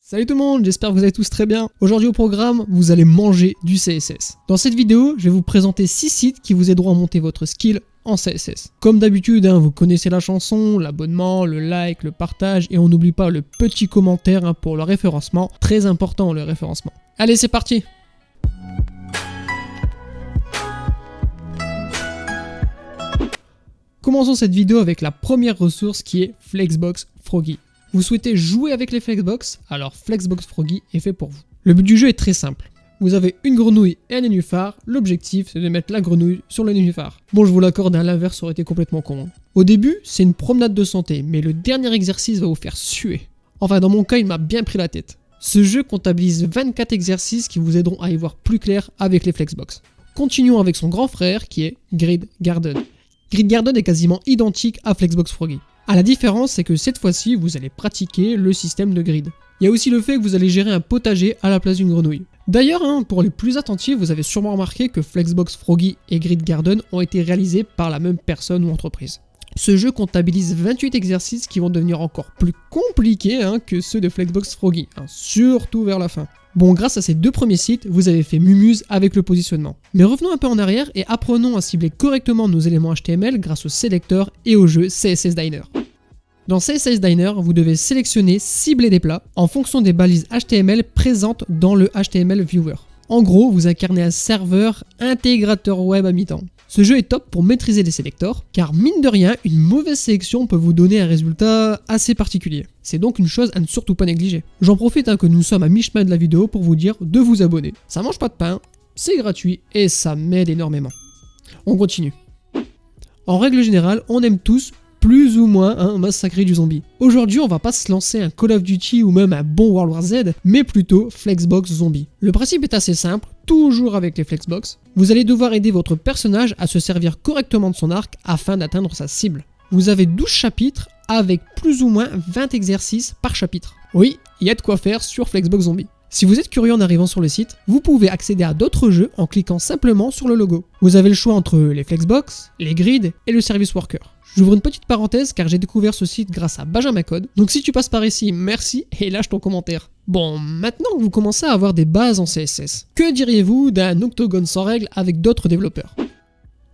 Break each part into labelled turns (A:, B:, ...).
A: Salut tout le monde, j'espère que vous allez tous très bien. Aujourd'hui au programme, vous allez manger du CSS. Dans cette vidéo, je vais vous présenter 6 sites qui vous aideront à monter votre skill en CSS. Comme d'habitude, vous connaissez la chanson, l'abonnement, le like, le partage et on n'oublie pas le petit commentaire pour le référencement. Très important le référencement. Allez, c'est parti! Commençons cette vidéo avec la première ressource qui est Flexbox Froggy. Vous souhaitez jouer avec les Flexbox? Alors Flexbox Froggy est fait pour vous. Le but du jeu est très simple. Vous avez une grenouille et un nénuphar, l'objectif c'est de mettre la grenouille sur le nénuphar. Bon, je vous l'accorde, l'inverse aurait été complètement con. Au début, c'est une promenade de santé, mais le dernier exercice va vous faire suer. Enfin, dans mon cas, il m'a bien pris la tête. Ce jeu comptabilise 24 exercices qui vous aideront à y voir plus clair avec les Flexbox. Continuons avec son grand frère qui est Grid Garden. Grid Garden est quasiment identique à Flexbox Froggy. La différence, c'est que cette fois-ci, vous allez pratiquer le système de grid. Il y a aussi le fait que vous allez gérer un potager à la place d'une grenouille. D'ailleurs, pour les plus attentifs, vous avez sûrement remarqué que Flexbox Froggy et Grid Garden ont été réalisés par la même personne ou entreprise. Ce jeu comptabilise 28 exercices qui vont devenir encore plus compliqués que ceux de Flexbox Froggy, surtout vers la fin. Bon, grâce à ces deux premiers sites, vous avez fait mumuse avec le positionnement. Mais revenons un peu en arrière et apprenons à cibler correctement nos éléments HTML grâce au sélecteur et au jeu CSS Diner. Dans CSS Diner, vous devez sélectionner, cibler des plats en fonction des balises HTML présentes dans le HTML Viewer. En gros, vous incarnez un serveur intégrateur web à mi-temps. Ce jeu est top pour maîtriser les sélecteurs, car mine de rien, une mauvaise sélection peut vous donner un résultat assez particulier. C'est donc une chose à ne surtout pas négliger. J'en profite que nous sommes à mi-chemin de la vidéo pour vous dire de vous abonner. Ça mange pas de pain, c'est gratuit et ça m'aide énormément. On continue. En règle générale, on aime tous plus ou moins massacrer du zombie. Aujourd'hui, on va pas se lancer un Call of Duty ou même un bon World War Z, mais plutôt Flexbox Zombie. Le principe est assez simple, toujours avec les Flexbox. Vous allez devoir aider votre personnage à se servir correctement de son arc afin d'atteindre sa cible. Vous avez 12 chapitres avec plus ou moins 20 exercices par chapitre. Oui, il y a de quoi faire sur Flexbox Zombie. Si vous êtes curieux en arrivant sur le site, vous pouvez accéder à d'autres jeux en cliquant simplement sur le logo. Vous avez le choix entre les Flexbox, les grids et le Service Worker. J'ouvre une petite parenthèse car j'ai découvert ce site grâce à Benjamin Code, donc si tu passes par ici, merci et lâche ton commentaire. Bon, maintenant que vous commencez à avoir des bases en CSS, que diriez-vous d'un octogone sans règles avec d'autres développeurs?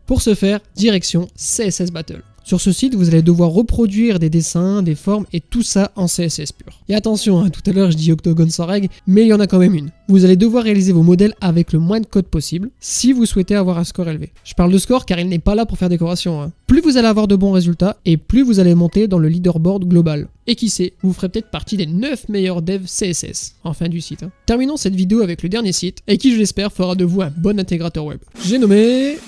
A: Pour ce faire, direction CSS Battle. Sur ce site, vous allez devoir reproduire des dessins, des formes et tout ça en CSS pur. Et attention, tout à l'heure je dis octogone sans règles, mais il y en a quand même une. Vous allez devoir réaliser vos modèles avec le moins de code possible si vous souhaitez avoir un score élevé. Je parle de score car il n'est pas là pour faire décoration. Plus vous allez avoir de bons résultats et plus vous allez monter dans le leaderboard global. Et qui sait, vous ferez peut-être partie des 9 meilleurs devs CSS en fin du site. Terminons cette vidéo avec le dernier site et qui je l'espère fera de vous un bon intégrateur web. J'ai nommé...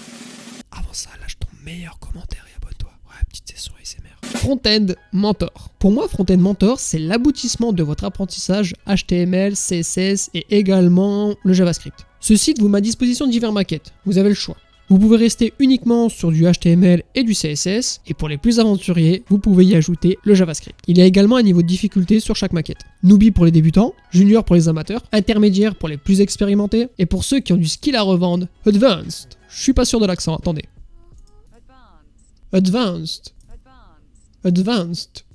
A: Avant ça, lâche ton meilleur commentaire. Petite session ASMR. Front-End Mentor. Pour moi, Front-End Mentor, c'est l'aboutissement de votre apprentissage HTML, CSS et également le JavaScript. Ce site vous met à disposition divers maquettes. Vous avez le choix. Vous pouvez rester uniquement sur du HTML et du CSS, et pour les plus aventuriers, vous pouvez y ajouter le JavaScript. Il y a également un niveau de difficulté sur chaque maquette. Newbie pour les débutants, Junior pour les amateurs, Intermédiaire pour les plus expérimentés, et pour ceux qui ont du skill à revendre, Advanced. Je suis pas sûr de l'accent, attendez. Advanced.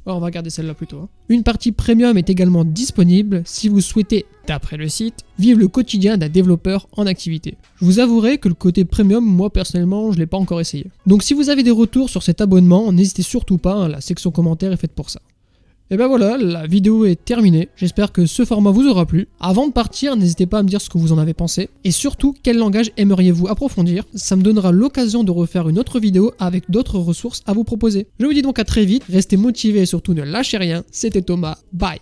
A: Oh, on va garder celle-là plutôt. Une partie premium est également disponible si vous souhaitez, d'après le site, vivre le quotidien d'un développeur en activité. Je vous avouerai que le côté premium, moi personnellement, je l'ai pas encore essayé. Donc si vous avez des retours sur cet abonnement, n'hésitez surtout pas, la section commentaires est faite pour ça. Et ben voilà, la vidéo est terminée, j'espère que ce format vous aura plu. Avant de partir, n'hésitez pas à me dire ce que vous en avez pensé, et surtout, quel langage aimeriez-vous approfondir? Ça me donnera l'occasion de refaire une autre vidéo avec d'autres ressources à vous proposer. Je vous dis donc à très vite, restez motivés et surtout ne lâchez rien, c'était Thomas, bye!